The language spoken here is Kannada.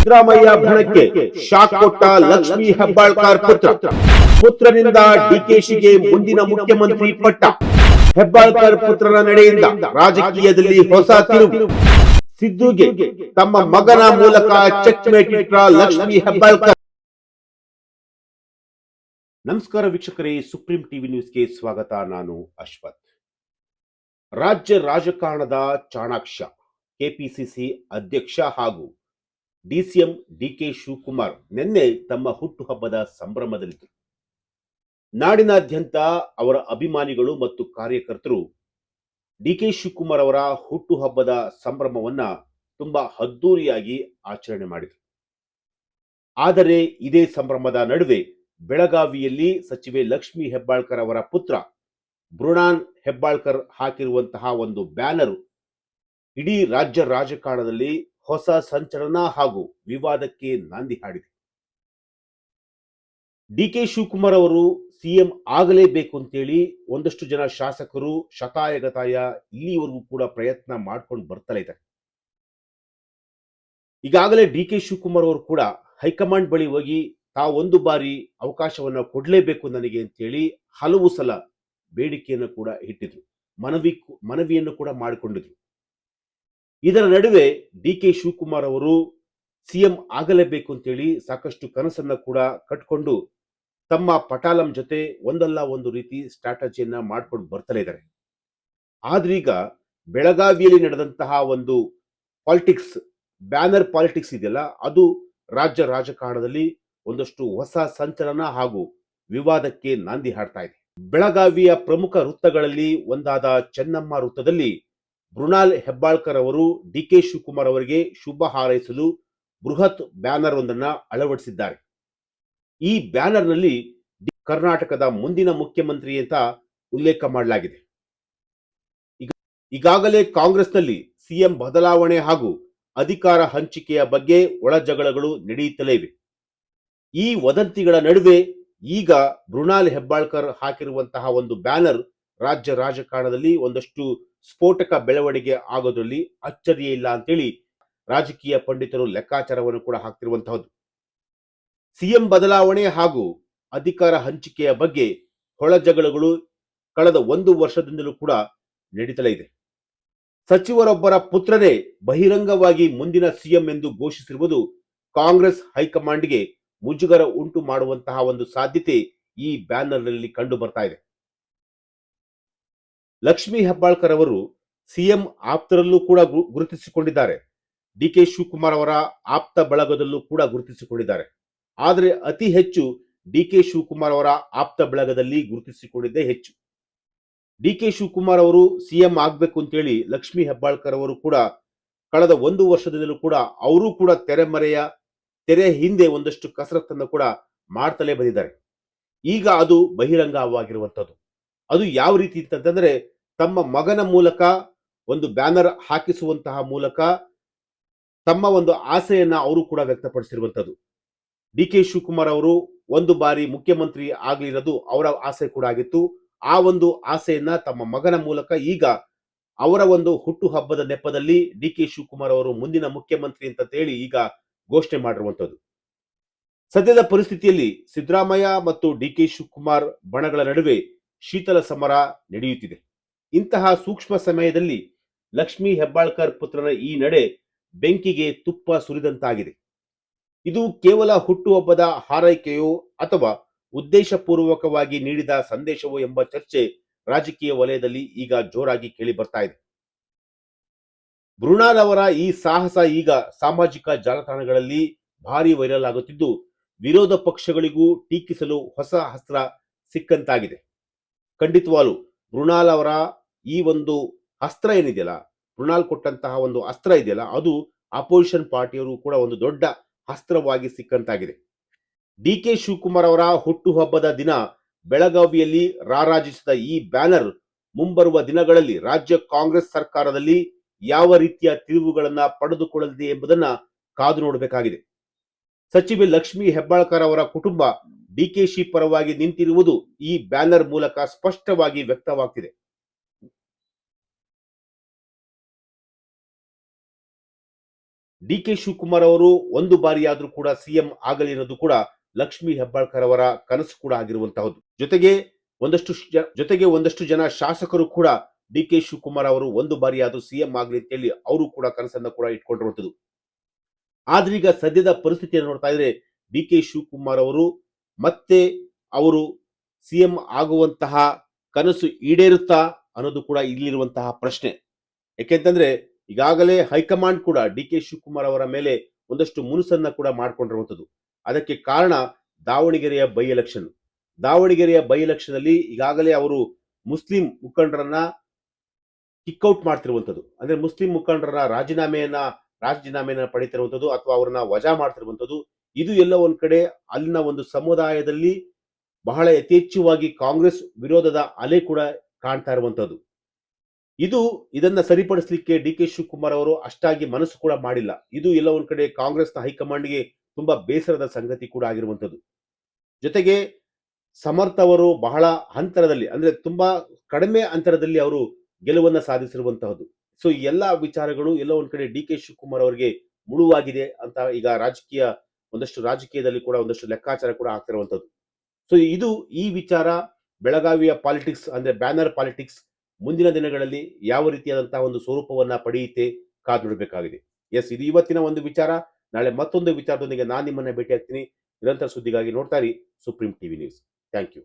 ಸಿದ್ದರಾಮಯ್ಯ ಭಣಕ್ಕೆ ಶಾಕ್ ಕೊಟ್ಟ ಲಕ್ಷ್ಮೀ ಹೆಬ್ಬಾಳ್ಕರ್ ಪುತ್ರನಿಂದ ಡಿಕೆಶಿಗೆ ಮುಂದಿನ ಮುಖ್ಯಮಂತ್ರಿ ಪಟ್ಟ. ಹೆಬ್ಬಾಳ್ಕರ್ ಪುತ್ರನ ನಡೆಯಿಂದ ರಾಜಕೀಯದಲ್ಲಿ ಹೊಸ ತಿರುವು. ಸಿದ್ದುಗೆ ತಮ್ಮ ಮಗನ ಮೂಲಕ ಚೆಕ್ ಮೇಟ್ ಇಟ್ಟ ಲಕ್ಷ್ಮೀ ಹೆಬ್ಬಾಳ್ಕರ್. ನಮಸ್ಕಾರ ವೀಕ್ಷಕರೇ, ಸುಪ್ರೀಂ ಟಿವಿ ನ್ಯೂಸ್ಗೆ ಸ್ವಾಗತ. ನಾನು ಅಶ್ವಥ್. ರಾಜ್ಯ ರಾಜಕಾರಣದ ಚಾಣಾಕ್ಷ ಕೆಪಿಸಿಸಿ ಅಧ್ಯಕ್ಷ ಹಾಗೂ ಡಿಸಿಎಂ ಡಿಕೆ ಶಿವಕುಮಾರ್ ನಿನ್ನೆ ತಮ್ಮ ಹುಟ್ಟುಹಬ್ಬದ ಸಂಭ್ರಮದಲ್ಲಿದ್ದರು. ನಾಡಿನಾದ್ಯಂತ ಅವರ ಅಭಿಮಾನಿಗಳು ಮತ್ತು ಕಾರ್ಯಕರ್ತರು ಡಿಕೆ ಶಿವಕುಮಾರ್ ಅವರ ಹುಟ್ಟುಹಬ್ಬದ ಸಂಭ್ರಮವನ್ನ ತುಂಬಾ ಅದ್ದೂರಿಯಾಗಿ ಆಚರಣೆ ಮಾಡಿದರು. ಆದರೆ ಇದೇ ಸಂಭ್ರಮದ ನಡುವೆ ಬೆಳಗಾವಿಯಲ್ಲಿ ಸಚಿವೆ ಲಕ್ಷ್ಮೀ ಹೆಬ್ಬಾಳ್ಕರ್ ಅವರ ಪುತ್ರ ಬೃಣಾಲ್ ಹೆಬ್ಬಾಳ್ಕರ್ ಹಾಕಿರುವಂತಹ ಒಂದು ಬ್ಯಾನರ್ ಇಡೀ ರಾಜ್ಯ ರಾಜಕಾರಣದಲ್ಲಿ ಹೊಸ ಸಂಚಲನ ಹಾಗೂ ವಿವಾದಕ್ಕೆ ನಾಂದಿ ಹಾಡಿದೆ. ಡಿಕೆ ಶಿವಕುಮಾರ್ ಅವರು ಸಿಎಂ ಆಗಲೇಬೇಕು ಅಂತೇಳಿ ಒಂದಷ್ಟು ಜನ ಶಾಸಕರು ಶತಾಯಗತಾಯ ಇಲ್ಲಿವರೆಗೂ ಕೂಡ ಪ್ರಯತ್ನ ಮಾಡ್ಕೊಂಡು ಬರ್ತಾ ಇದ್ದಾರೆ. ಈಗಾಗಲೇ ಡಿಕೆ ಶಿವಕುಮಾರ್ ಅವರು ಕೂಡ ಹೈಕಮಾಂಡ್ ಬಳಿ ಹೋಗಿ ತಾವೊಂದು ಬಾರಿ ಅವಕಾಶವನ್ನ ಕೊಡಲೇಬೇಕು ನನಗೆ ಅಂತೇಳಿ ಹಲವು ಸಲ ಬೇಡಿಕೆಯನ್ನು ಕೂಡ ಇಟ್ಟಿದ್ರು, ಮನವಿಯನ್ನು ಕೂಡ ಮಾಡಿಕೊಂಡಿದ್ರು. ಇದರ ನಡುವೆ ಡಿಕೆ ಶಿವಕುಮಾರ್ ಅವರು ಸಿಎಂ ಆಗಲೇಬೇಕು ಅಂತೇಳಿ ಸಾಕಷ್ಟು ಕನಸನ್ನ ಕೂಡ ಕಟ್ಕೊಂಡು ತಮ್ಮ ಪಟಾಲಂ ಜೊತೆ ಒಂದಲ್ಲ ಒಂದು ರೀತಿ ಸ್ಟ್ರಾಟಜಿಯನ್ನ ಮಾಡ್ಕೊಂಡು ಬರ್ತಾ ಇದ್ದಾರೆ. ಆದ್ರೀಗ ಬೆಳಗಾವಿಯಲ್ಲಿ ನಡೆದಂತಹ ಒಂದು ಪಾಲಿಟಿಕ್ಸ್, ಬ್ಯಾನರ್ ಪಾಲಿಟಿಕ್ಸ್ ಇದೆಯಲ್ಲ, ಅದು ರಾಜ್ಯ ರಾಜಕಾರಣದಲ್ಲಿ ಒಂದಷ್ಟು ಹೊಸ ಸಂಚಲನ ಹಾಗೂ ವಿವಾದಕ್ಕೆ ನಾಂದಿ ಹಾಡ್ತಾ ಇದೆ. ಬೆಳಗಾವಿಯ ಪ್ರಮುಖ ವೃತ್ತಗಳಲ್ಲಿ ಒಂದಾದ ಚೆನ್ನಮ್ಮ ವೃತ್ತದಲ್ಲಿ ಬೃಣಾಲ್ ಹೆಬ್ಬಾಳ್ಕರ್ ಅವರು ಡಿಕೆ ಶಿವಕುಮಾರ್ ಅವರಿಗೆ ಶುಭ ಹಾರೈಸಲು ಬೃಹತ್ ಬ್ಯಾನರ್ ಒಂದನ್ನ ಅಳವಡಿಸಿದ್ದಾರೆ. ಈ ಬ್ಯಾನರ್ನಲ್ಲಿ ಕರ್ನಾಟಕದ ಮುಂದಿನ ಮುಖ್ಯಮಂತ್ರಿ ಅಂತ ಉಲ್ಲೇಖ ಮಾಡಲಾಗಿದೆ. ಈಗಾಗಲೇ ಕಾಂಗ್ರೆಸ್ನಲ್ಲಿ ಸಿಎಂ ಬದಲಾವಣೆ ಹಾಗೂ ಅಧಿಕಾರ ಹಂಚಿಕೆಯ ಬಗ್ಗೆ ಒಳ ಜಗಳಗಳು ನಡೆಯುತ್ತಲೇ ಇವೆ. ಈ ವದಂತಿಗಳ ನಡುವೆ ಈಗ ಬೃಣಾಲ್ ಹೆಬ್ಬಾಳ್ಕರ್ ಹಾಕಿರುವಂತಹ ಒಂದು ಬ್ಯಾನರ್ ರಾಜ್ಯ ರಾಜಕಾರಣದಲ್ಲಿ ಒಂದಷ್ಟು ಸ್ಫೋಟಕ ಬೆಳವಣಿಗೆ ಆಗೋದ್ರಲ್ಲಿ ಅಚ್ಚರಿಯೇ ಇಲ್ಲ ಅಂತೇಳಿ ರಾಜಕೀಯ ಪಂಡಿತರು ಲೆಕ್ಕಾಚಾರವನ್ನು ಕೂಡ ಹಾಕ್ತಿರುವಂತಹದ್ದು. ಸಿಎಂ ಬದಲಾವಣೆ ಹಾಗೂ ಅಧಿಕಾರ ಹಂಚಿಕೆಯ ಬಗ್ಗೆ ಹೊಳಜಗಳಗಳು ಕಳೆದ 1 ವರ್ಷದಿಂದಲೂ ಕೂಡ ನಡೀತಲೇ ಇದೆ. ಸಚಿವರೊಬ್ಬರ ಪುತ್ರನೇ ಬಹಿರಂಗವಾಗಿ ಮುಂದಿನ ಸಿಎಂ ಎಂದು ಘೋಷಿಸಿರುವುದು ಕಾಂಗ್ರೆಸ್ ಹೈಕಮಾಂಡ್ಗೆ ಮುಜುಗರ ಉಂಟು ಮಾಡುವಂತಹ ಒಂದು ಸಾಧ್ಯತೆ ಈ ಬ್ಯಾನರ್ನಲ್ಲಿ ಕಂಡು ಬರ್ತಾ ಇದೆ. ಲಕ್ಷ್ಮೀ ಹೆಬ್ಬಾಳ್ಕರ್ ಅವರು ಸಿಎಂ ಆಪ್ತರಲ್ಲೂ ಕೂಡ ಗುರುತಿಸಿಕೊಂಡಿದ್ದಾರೆ. ಡಿಕೆ ಶಿವಕುಮಾರ್ ಅವರ ಆಪ್ತ ಬಳಗದಲ್ಲೂ ಕೂಡ ಗುರುತಿಸಿಕೊಂಡಿದ್ದಾರೆ. ಆದರೆ ಅತಿ ಹೆಚ್ಚು ಡಿಕೆ ಶಿವಕುಮಾರ್ ಅವರ ಆಪ್ತ ಬಳಗದಲ್ಲಿ ಗುರುತಿಸಿಕೊಂಡಿದ್ದೇ ಹೆಚ್ಚು. ಡಿಕೆ ಶಿವಕುಮಾರ್ ಅವರು ಸಿಎಂ ಆಗ್ಬೇಕು ಅಂತೇಳಿ ಲಕ್ಷ್ಮೀ ಹೆಬ್ಬಾಳ್ಕರ್ ಅವರು ಕೂಡ ಕಳೆದ 1 ವರ್ಷದಿಂದಲೂ ಕೂಡ ಅವರು ಕೂಡ ತೆರೆ ಹಿಂದೆ ಒಂದಷ್ಟು ಕಸರತ್ತನ್ನು ಕೂಡ ಮಾಡ್ತಲೇ ಬಂದಿದ್ದಾರೆ. ಈಗ ಅದು ಬಹಿರಂಗವಾಗಿರುವಂತದ್ದು. ಅದು ಯಾವ ರೀತಿ ಅಂತಂದ್ರೆ, ತಮ್ಮ ಮಗನ ಮೂಲಕ ಒಂದು ಬ್ಯಾನರ್ ಹಾಕಿಸುವಂತಹ ಮೂಲಕ ತಮ್ಮ ಒಂದು ಆಸೆಯನ್ನ ಅವರು ಕೂಡ ವ್ಯಕ್ತಪಡಿಸಿರುವಂತದ್ದು. ಡಿಕೆ ಶಿವಕುಮಾರ್ ಅವರು ಒಂದು ಬಾರಿ ಮುಖ್ಯಮಂತ್ರಿ ಆಗಲಿರೋದು ಅವರ ಆಸೆ ಕೂಡ ಆಗಿತ್ತು. ಆ ಒಂದು ಆಸೆಯನ್ನ ತಮ್ಮ ಮಗನ ಮೂಲಕ ಈಗ ಅವರ ಒಂದು ಹುಟ್ಟು ಹಬ್ಬದ ನೆಪದಲ್ಲಿ ಡಿಕೆ ಶಿವಕುಮಾರ್ ಅವರು ಮುಂದಿನ ಮುಖ್ಯಮಂತ್ರಿ ಅಂತ ಹೇಳಿ ಈಗ ಘೋಷಣೆ ಮಾಡಿರುವಂತದ್ದು. ಸದ್ಯದ ಪರಿಸ್ಥಿತಿಯಲ್ಲಿ ಸಿದ್ದರಾಮಯ್ಯ ಮತ್ತು ಡಿಕೆ ಶಿವಕುಮಾರ್ ಬಣಗಳ ನಡುವೆ ಶೀತಲ ಸಮರ ನಡೆಯುತ್ತಿದೆ. ಇಂತಹ ಸೂಕ್ಷ್ಮ ಸಮಯದಲ್ಲಿ ಲಕ್ಷ್ಮೀ ಹೆಬ್ಬಾಳ್ಕರ್ ಪುತ್ರನ ಈ ನಡೆ ಬೆಂಕಿಗೆ ತುಪ್ಪ ಸುರಿದಂತಾಗಿದೆ. ಇದು ಕೇವಲ ಹುಟ್ಟುಹಬ್ಬದ ಹಾರೈಕೆಯೋ ಅಥವಾ ಉದ್ದೇಶಪೂರ್ವಕವಾಗಿ ನೀಡಿದ ಸಂದೇಶವೋ ಎಂಬ ಚರ್ಚೆ ರಾಜಕೀಯ ವಲಯದಲ್ಲಿ ಈಗ ಜೋರಾಗಿ ಕೇಳಿ ಬರ್ತಾ ಇದೆ. ಬೃಣಾಲ್ ಅವರ ಈ ಸಾಹಸ ಈಗ ಸಾಮಾಜಿಕ ಜಾಲತಾಣಗಳಲ್ಲಿ ಭಾರಿ ವೈರಲ್ ಆಗುತ್ತಿದ್ದು, ವಿರೋಧ ಪಕ್ಷಗಳಿಗೂ ಟೀಕಿಸಲು ಹೊಸ ಅಸ್ತ್ರ ಸಿಕ್ಕಂತಾಗಿದೆ. ಖಂಡಿತವಾಗ್ಲೂ ಬೃಣಾಲ್ ಅವರ ಈ ಒಂದು ಅಸ್ತ್ರ ಏನಿದೆಯಲ್ಲ, ಬೃಣಾಲ್ ಕೊಟ್ಟಂತಹ ಒಂದು ಅಸ್ತ್ರ ಇದೆಯಲ್ಲ, ಅದು ಅಪೋಸಿಷನ್ ಪಾರ್ಟಿಯವರು ಕೂಡ ಒಂದು ದೊಡ್ಡ ಅಸ್ತ್ರವಾಗಿ ಸಿಕ್ಕಂತಾಗಿದೆ. ಡಿಕೆ ಶಿವಕುಮಾರ್ ಅವರ ಹುಟ್ಟುಹಬ್ಬದ ದಿನ ಬೆಳಗಾವಿಯಲ್ಲಿ ರಾರಾಜಿಸಿದ ಈ ಬ್ಯಾನರ್ ಮುಂಬರುವ ದಿನಗಳಲ್ಲಿ ರಾಜ್ಯ ಕಾಂಗ್ರೆಸ್ ಸರ್ಕಾರದಲ್ಲಿ ಯಾವ ರೀತಿಯ ತಿರುವುಗಳನ್ನ ಪಡೆದುಕೊಳ್ಳಲಿದೆ ಎಂಬುದನ್ನ ಕಾದು ನೋಡಬೇಕಾಗಿದೆ. ಸಚಿವೆ ಲಕ್ಷ್ಮೀ ಹೆಬ್ಬಾಳ್ಕರ್ ಅವರ ಕುಟುಂಬ ಡಿಕೆಶಿ ಪರವಾಗಿ ನಿಂತಿರುವುದು ಈ ಬ್ಯಾನರ್ ಮೂಲಕ ಸ್ಪಷ್ಟವಾಗಿ ವ್ಯಕ್ತವಾಗ್ತಿದೆ. ಡಿ ಕೆ ಶಿವಕುಮಾರ್ ಅವರು ಒಂದು ಬಾರಿಯಾದ್ರೂ ಕೂಡ ಸಿಎಂ ಆಗಲಿ ಅನ್ನೋದು ಕೂಡ ಲಕ್ಷ್ಮೀ ಹೆಬ್ಬಾಳ್ಕರ್ ಅವರ ಕನಸು ಕೂಡ ಆಗಿರುವಂತಹದ್ದು. ಜೊತೆಗೆ ಒಂದಷ್ಟು ಜನ ಶಾಸಕರು ಕೂಡ ಡಿ ಕೆ ಶಿವಕುಮಾರ್ ಅವರು ಒಂದು ಬಾರಿಯಾದ್ರೂ ಸಿಎಂ ಆಗಲಿ ಅಂತ ಹೇಳಿ ಅವರು ಕೂಡ ಕನಸನ್ನ ಕೂಡ ಇಟ್ಕೊಂಡಿರುವಂತದ್ದು. ಆದ್ರೆ ಈಗ ಸದ್ಯದ ಪರಿಸ್ಥಿತಿಯನ್ನು ನೋಡ್ತಾ ಇದ್ರೆ ಡಿ ಕೆ ಶಿವಕುಮಾರ್ ಅವರು ಮತ್ತೆ ಅವರು ಸಿಎಂ ಆಗುವಂತಹ ಕನಸು ಈಡೇರುತ್ತಾ ಅನ್ನೋದು ಕೂಡ ಇಲ್ಲಿರುವಂತಹ ಪ್ರಶ್ನೆ. ಯಾಕೆಂತಂದ್ರೆ ಈಗಾಗಲೇ ಹೈಕಮಾಂಡ್ ಕೂಡ ಡಿ ಕೆ ಶಿವಕುಮಾರ್ ಅವರ ಮೇಲೆ ಒಂದಷ್ಟು ಮುನಿಸನ್ನ ಕೂಡ ಮಾಡ್ಕೊಂಡಿರುವಂತದ್ದು. ಅದಕ್ಕೆ ಕಾರಣ ದಾವಣಗೆರೆಯ ಬೈ ಎಲೆಕ್ಷನ್. ದಾವಣಗೆರೆಯ ಬೈ ಎಲೆಕ್ಷನ್ ಅಲ್ಲಿ ಈಗಾಗಲೇ ಅವರು ಮುಸ್ಲಿಂ ಮುಖಂಡರನ್ನ ಕಿಕ್ಔಟ್ ಮಾಡ್ತಿರುವಂತದ್ದು. ಅಂದ್ರೆ ಮುಸ್ಲಿಂ ಮುಖಂಡರ ರಾಜೀನಾಮೆಯನ್ನ ಪಡಿತಿರುವಂತದ್ದು ಅಥವಾ ಅವರನ್ನ ವಜಾ ಮಾಡ್ತಿರುವಂತದ್ದು. ಇದು ಎಲ್ಲ ಒಂದ್ ಕಡೆ ಅಲ್ಲಿನ ಒಂದು ಸಮುದಾಯದಲ್ಲಿ ಬಹಳ ಯಥೇಚ್ಛವಾಗಿ ಕಾಂಗ್ರೆಸ್ ವಿರೋಧದ ಅಲೆ ಕೂಡ ಕಾಣ್ತಾ ಇರುವಂತದ್ದು. ಇದನ್ನ ಸರಿಪಡಿಸಲಿಕ್ಕೆ ಡಿ ಕೆ ಶಿವಕುಮಾರ್ ಅವರು ಅಷ್ಟಾಗಿ ಮನಸ್ಸು ಕೂಡ ಮಾಡಿಲ್ಲ. ಇದು ಎಲ್ಲ ಒಂದ್ ಕಡೆ ಕಾಂಗ್ರೆಸ್ನ ಹೈಕಮಾಂಡ್ಗೆ ತುಂಬಾ ಬೇಸರದ ಸಂಗತಿ ಕೂಡ ಆಗಿರುವಂತದ್ದು. ಜೊತೆಗೆ ಸಮರ್ಥ ಅವರು ಬಹಳ ಅಂತರದಲ್ಲಿ, ಅಂದ್ರೆ ತುಂಬಾ ಕಡಿಮೆ ಅಂತರದಲ್ಲಿ ಅವರು ಗೆಲುವನ್ನ ಸಾಧಿಸಿರುವಂತಹದ್ದು. ಸೊ ಈ ಎಲ್ಲಾ ವಿಚಾರಗಳು ಎಲ್ಲ ಒಂದ್ ಕಡೆ ಡಿ ಕೆ ಶಿವಕುಮಾರ್ ಅವರಿಗೆ ಮುಳುವಾಗಿದೆ ಅಂತ ಈಗ ರಾಜಕೀಯದಲ್ಲಿ ಕೂಡ ಒಂದಷ್ಟು ಲೆಕ್ಕಾಚಾರ ಕೂಡ ಆಗ್ತಿರುವಂತದ್ದು. ಸೊ ಈ ವಿಚಾರ ಬೆಳಗಾವಿಯ ಪಾಲಿಟಿಕ್ಸ್ ಅಂದ್ರೆ ಬ್ಯಾನರ್ ಪಾಲಿಟಿಕ್ಸ್ ಮುಂದಿನ ದಿನಗಳಲ್ಲಿ ಯಾವ ರೀತಿಯಾದಂತಹ ಒಂದು ಸ್ವರೂಪವನ್ನ ಪಡೆಯುತ್ತೆ ಕಾದು ನೋಡಬೇಕಾಗಿದೆ. ಇದು ಇವತ್ತಿನ ಒಂದು ವಿಚಾರ. ನಾಳೆ ಮತ್ತೊಂದು ವಿಚಾರದೊಂದಿಗೆ ನಾನು ನಿಮ್ಮನ್ನ ಭೇಟಿ ಆಗ್ತೀನಿ. ನಿರಂತರ ಸುದ್ದಿಗಾಗಿ ನೋಡ್ತಾ ಇರಿ Supreme TV News. Thank you.